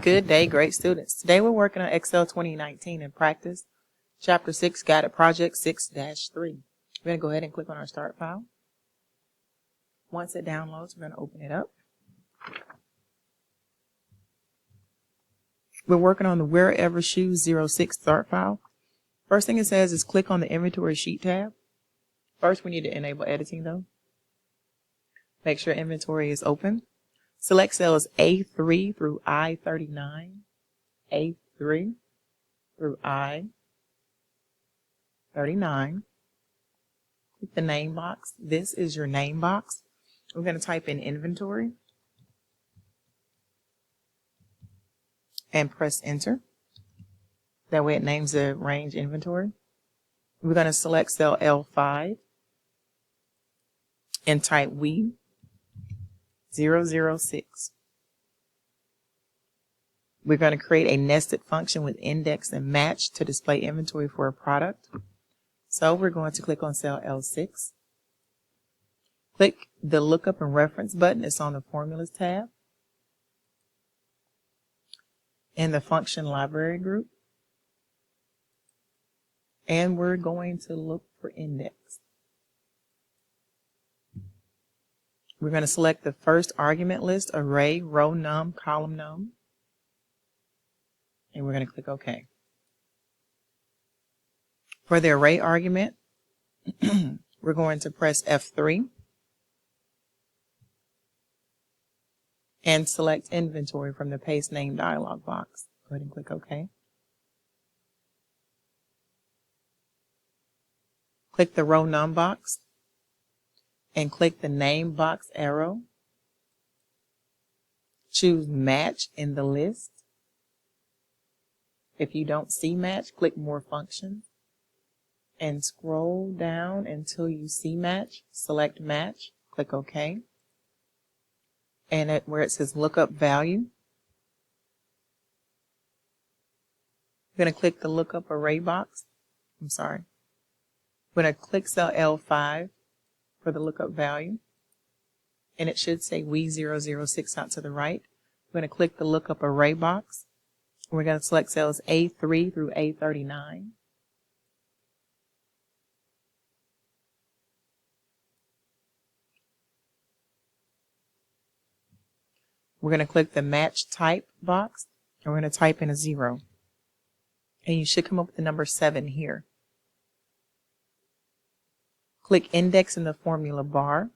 Good day, great students. Today we're working on Excel 2019 in practice, Chapter 6, Guided Project 6-3. We're going to go ahead and click on our Start file. Once it downloads, we're going to open it up. We're working on the Wherever Shoes 06 Start file. First thing it says is click on the Inventory Sheet tab. First, we need to enable editing though. Make sure inventory is open. Select cells A3 through I39, A3 through I39. Click the name box. This is your name box. We're going to type in inventory and press enter. That way it names the range inventory. We're going to select cell L5 and type we 006. We're going to create a nested function with index and match to display inventory for a product. So we're going to click on cell L6. Click the lookup and reference button. It's on the formulas tab. In the function library group. And we're going to look for index. We're going to select the first argument list, array, row num, column num. And we're going to click OK. For the array argument, we're going to press F3 and select inventory from the paste name dialog box. Go ahead and click OK. Click the row num box and click the name box arrow. Choose match in the list. If you don't see match, click more functions and scroll down until you see match. Select match, click OK. And where it says lookup value, you're going to click the lookup array box. I'm going to click cell L5 for the lookup value, and it should say we 006 out to the right. We're going to click the lookup array box. We're going to select cells A3 through A39. We're going to click the match type box, and we're going to type in a 0. And you should come up with the number 7 here. Click index in the formula bar.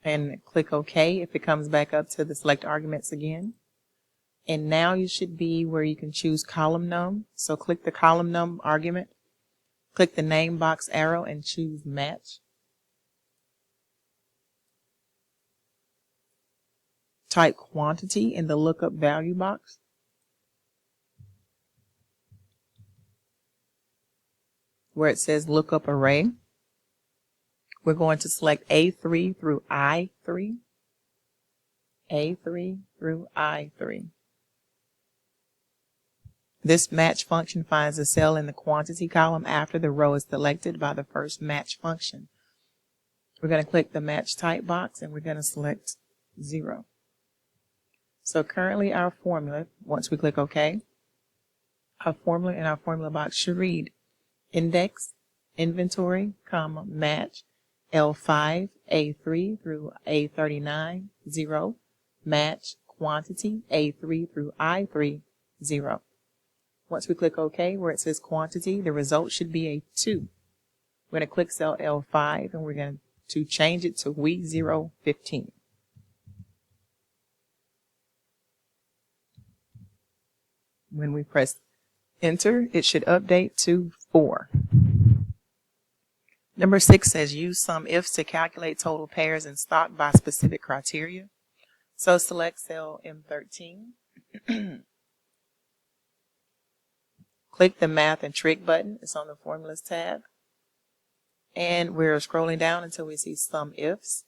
And click OK if it comes back up to the select arguments again. And now you should be where you can choose column num. So click the column num argument. Click the name box arrow and choose match. Type quantity in the lookup value box. Where it says lookup array, we're going to select A3 through I3. A3 through I3. This match function finds a cell in the quantity column after the row is selected by the first match function. We're going to click the match type box and we're going to select 0. So currently our formula, once we click OK, our formula in our formula box should read index, inventory, comma, match, L5, A3 through A39, 0, match, quantity, A3 through I3, 0. Once we click OK, where it says quantity, the result should be a 2. We're going to click cell L5 and we're going to change it to we 015. When we press enter, it should update to 4. Number 6 says use some ifs to calculate total pairs in stock by specific criteria. So select cell M13. Click the math and trick button. It's on the formulas tab. And we're scrolling down until we see some ifs.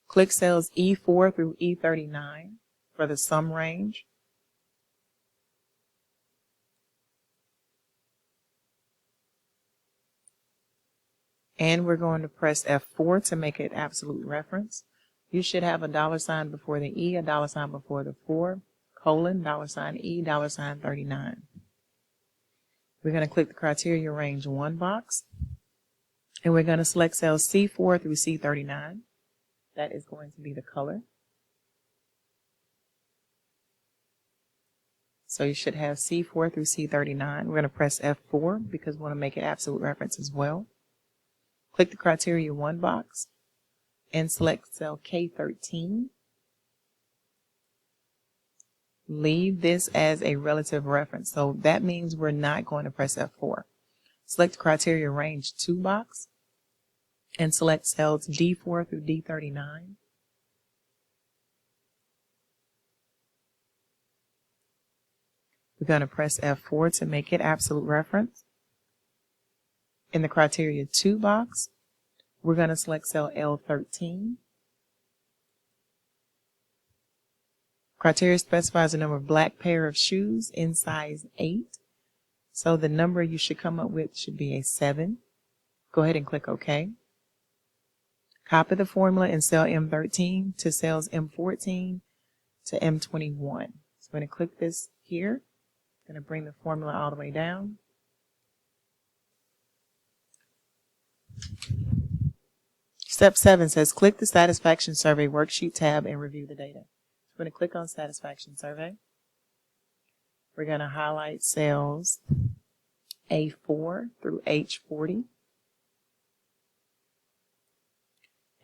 Click cells E4 through E39 for the sum range. And we're going to press F4 to make it absolute reference. You should have a $ before the E, a $ before the 4, colon, $E, $39. We're going to click the criteria range 1 box. And we're going to select cells C4 through C39. That is going to be the color. So you should have C4 through C39. We're going to press F4 because we want to make it absolute reference as well. Click the criteria 1 box and select cell K13. Leave this as a relative reference. So that means we're not going to press F4. Select the criteria range 2 box and select cells D4 through D39. We're going to press F4 to make it absolute reference. In the criteria 2 box, we're going to select cell L13. Criteria specifies the number of black pair of shoes in size 8. So the number you should come up with should be a 7. Go ahead and click OK. Copy the formula in cell M13 to cells M14 to M21. So I'm going to click this here. I'm going to bring the formula all the way down. Step 7 says click the Satisfaction Survey Worksheet tab and review the data. So I'm going to click on Satisfaction Survey. We're going to highlight cells A4 through H40.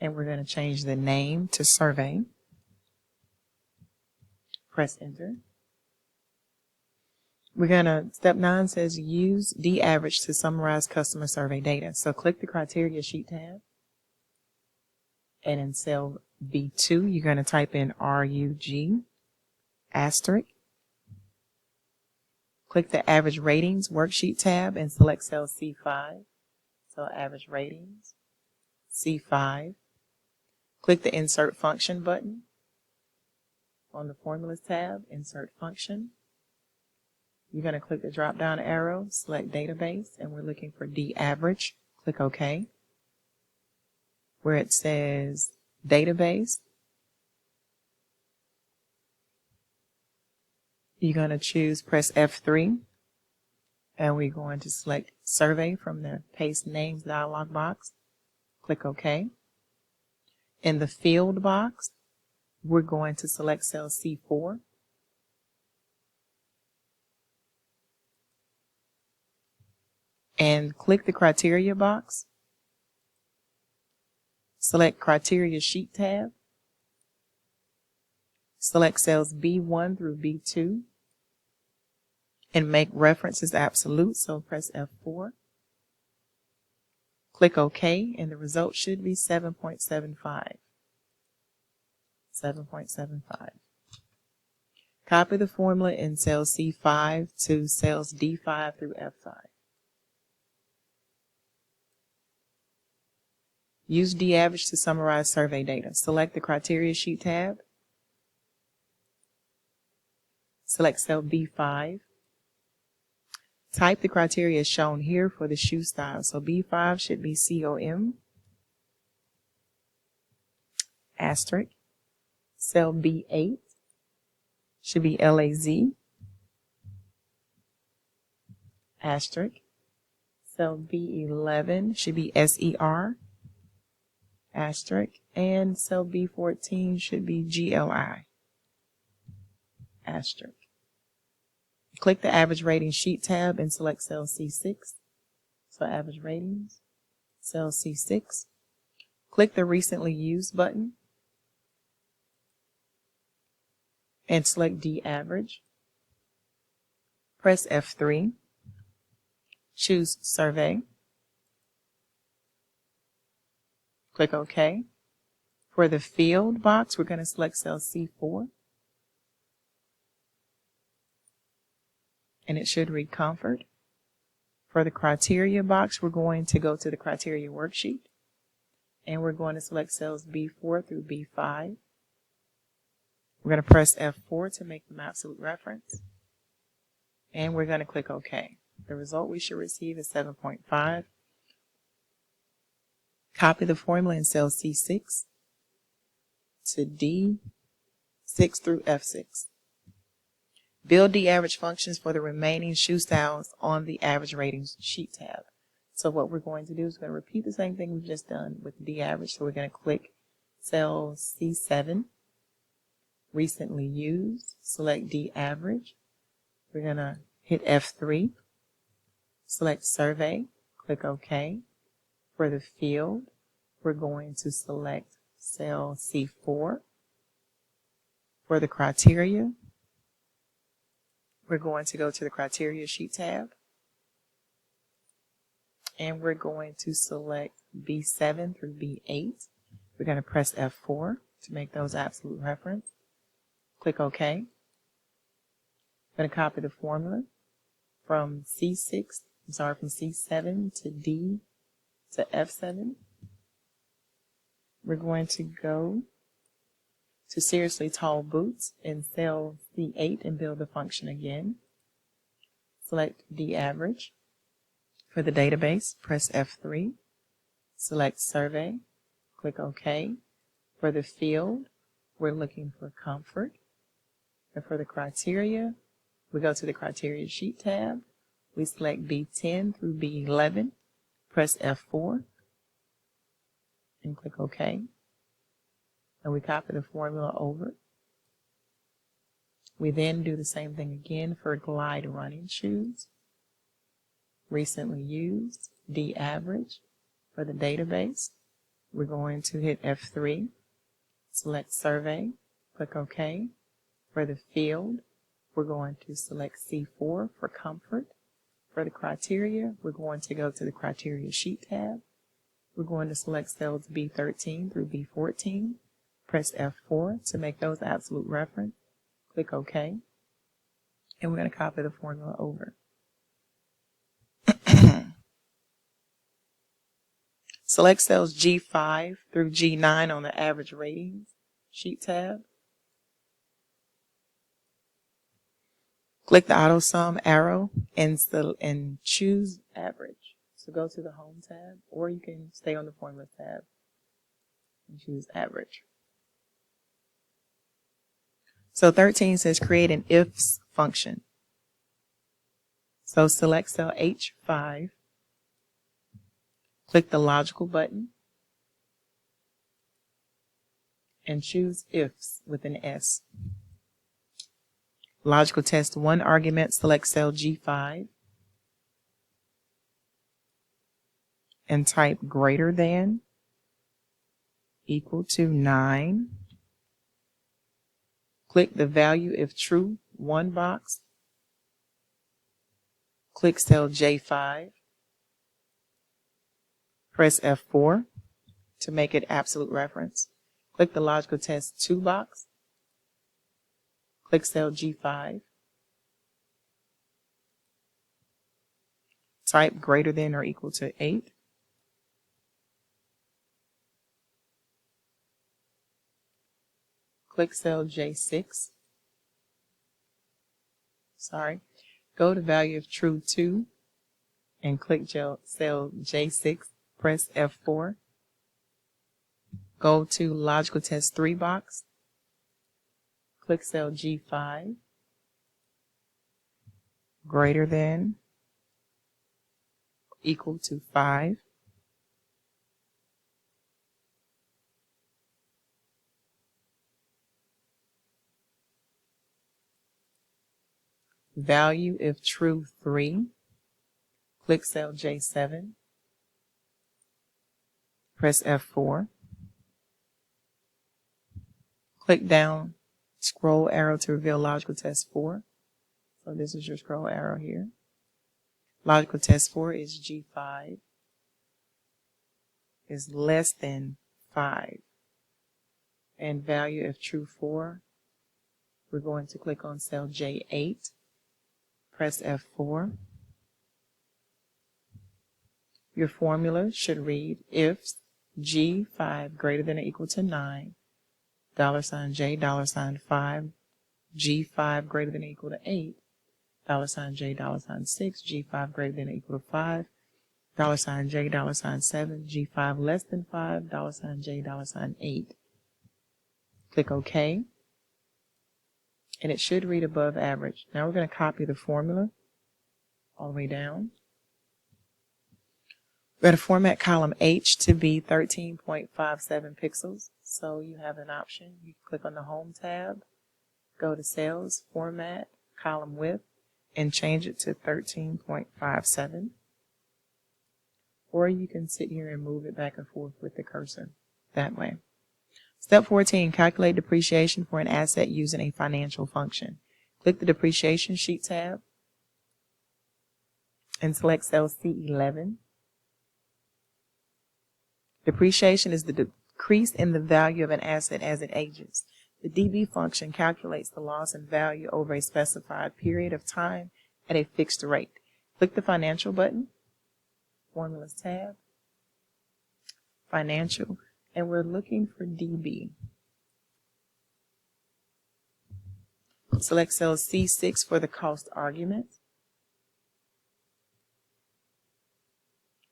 And we're going to change the name to Survey. Press Enter. We're going to, step 9 says use D-average to summarize customer survey data. So click the Criteria Sheet tab. And in cell B2, you're going to type in RUG asterisk. Click the Average Ratings Worksheet tab and select cell C5. So Average Ratings, C5. Click the Insert Function button. On the Formulas tab, Insert Function. You're going to click the drop-down arrow, select Database, and we're looking for D-average. Click OK. Where it says Database, you're going to choose, press F3, and we're going to select Survey from the Paste Names dialog box. Click OK. In the Field box, we're going to select cell C4. And click the Criteria box. Select Criteria Sheet tab. Select cells B1 through B2. And make references absolute, so press F4. Click OK, and the result should be 7.75. 7.75. Copy the formula in cell C5 to cells D5 through F5. Use D-average to summarize survey data. Select the Criteria Sheet tab. Select cell B5. Type the criteria shown here for the shoe style. So B5 should be COM, asterisk. Cell B8 should be LAZ, asterisk. Cell B11 should be SER, asterisk. And cell B14 should be GLI, asterisk. Click the Average Rating Sheet tab and select cell C6. So Average Ratings, cell C6. Click the Recently Used button and select D-average. Press F3. Choose Survey. Click OK. For the Field box, we're going to select cell C4. And it should read Comfort. For the Criteria box, we're going to go to the Criteria Worksheet. And we're going to select cells B4 through B5. We're going to press F4 to make them absolute reference. And we're going to click OK. The result we should receive is 7.5. Copy the formula in cell C6 to D6 through F6. Build d-average functions for the remaining shoe styles on the average ratings sheet tab. So what we're going to do is we're going to repeat the same thing we've just done with d-average. So we're going to click cell C7, recently used, select d-average. We're going to hit F3, select survey, click OK. For the field, we're going to select cell C4. For the criteria, we're going to go to the criteria sheet tab, and we're going to select B7 through B8. We're going to press F4 to make those absolute reference. Click OK. I'm going to copy the formula from from C7 to D to F7. We're going to go to seriously tall boots in cell C8 and build the function again. Select d-average. For the database, press F3. Select survey. Click OK. For the field, we're looking for comfort. And for the criteria, we go to the criteria sheet tab. We select B10 through B11. Press F4 and click OK. And we copy the formula over. We then do the same thing again for glide running shoes. Recently used, d-average. For the database, we're going to hit F3, select survey, click OK. For the field, we're going to select C4 for comfort. For the criteria, we're going to go to the criteria sheet tab. We're going to select cells B13 through B14. Press F4 to make those absolute reference. Click OK. And we're going to copy the formula over. Select cells G5 through G9 on the average ratings sheet tab. Click the auto sum arrow and choose average. So go to the home tab, or you can stay on the formula tab and choose average. So 13 says create an ifs function. So select cell H5, click the logical button, and choose ifs with an S. Logical test 1 argument, select cell G5 and type greater than, equal to 9. Click the value if true 1 box. Click cell J5. Press F4 to make it absolute reference. Click the logical test 2 box. Click cell G5. Type greater than or equal to 8. Click cell J6. Go to value of true 2 and click cell J6. Press F4. Go to logical test 3 box. Click cell G5. Greater than, equal to 5. Value if true 3. Click cell J7. Press F4. Click down, scroll arrow to reveal logical test 4. So this is your scroll arrow here. Logical test 4 is G5 is less than 5. And value if true 4, we're going to click on cell J8. Press F4. Your formula should read if G5 greater than or equal to 9, $J, $5, G5 greater than or equal to 8, $J, $6, G5 greater than or equal to 5, $J, $7, G5 less than 5, $J, $8. Click OK. And it should read above average. Now we're going to copy the formula all the way down. We're going to format column H to be 13.57 pixels. So you have an option. You click on the Home tab, go to Cells, Format, Column Width, and change it to 13.57. Or you can sit here and move it back and forth with the cursor that way. Step 14, calculate depreciation for an asset using a financial function. Click the Depreciation Sheet tab and select cell C11. Depreciation is the decrease in the value of an asset as it ages. The DB function calculates the loss in value over a specified period of time at a fixed rate. Click the Financial button, Formulas tab, Financial, and we're looking for DB. Select cell C6 for the cost argument.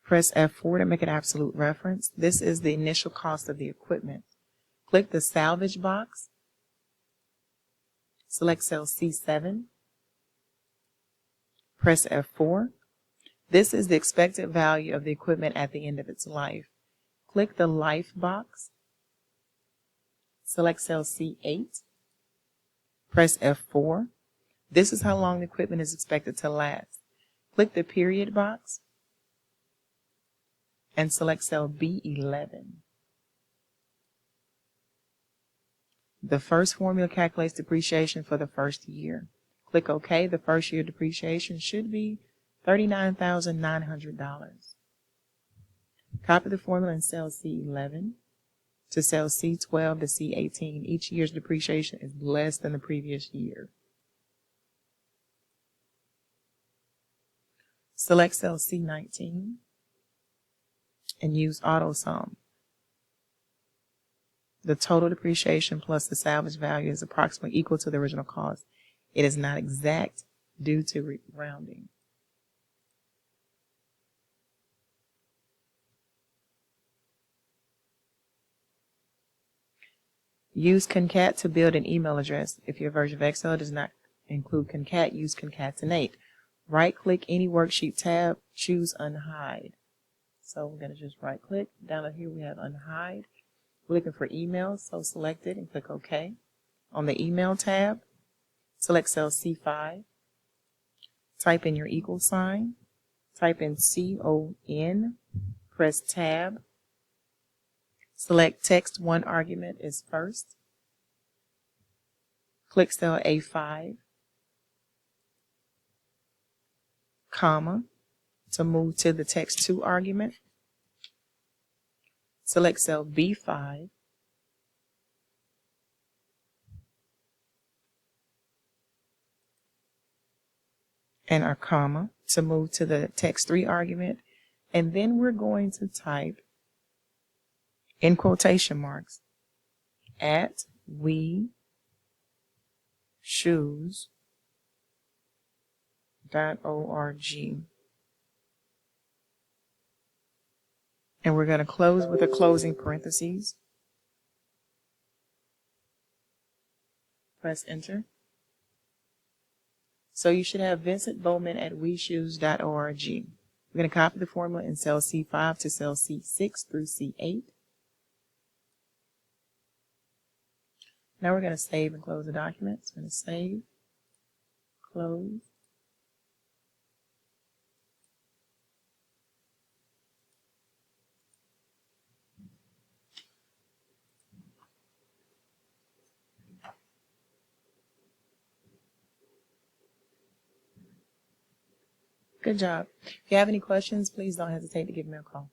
Press F4 to make an absolute reference. This is the initial cost of the equipment. Click the Salvage box. Select cell C7. Press F4. This is the expected value of the equipment at the end of its life. Click the Life box. Select cell C8. Press F4. This is how long the equipment is expected to last. Click the Period box and select cell B11. The first formula calculates depreciation for the first year. Click OK. The first year depreciation should be $39,900. Copy the formula in cell C11 to cell C12 to C18. Each year's depreciation is less than the previous year. Select cell C19 and use AutoSum. The total depreciation plus the salvage value is approximately equal to the original cost. It is not exact due to rounding. Use concat to build an email address. If your version of Excel does not include concat, use concatenate. Right-click any worksheet tab, choose unhide. So we're going to just right-click. Down here we have unhide. We're looking for emails, so select it and click OK. On the Email tab, select cell C5. Type in your equal sign. Type in CON. Press Tab. Select Text 1 argument is first. Click cell A5, comma, to move to the Text 2 argument. Select cell B5. And our comma to move to the Text 3 argument. And then we're going to type in quotation marks at we shoes.org. And we're going to close with a closing parentheses. Press enter. So you should have Vincent Bowman at weshoes.org. We're going to copy the formula in cell C5 to cell C6 through C8. Now we're going to save and close the document. So we're going to save, close. Good job. If you have any questions, please don't hesitate to give me a call.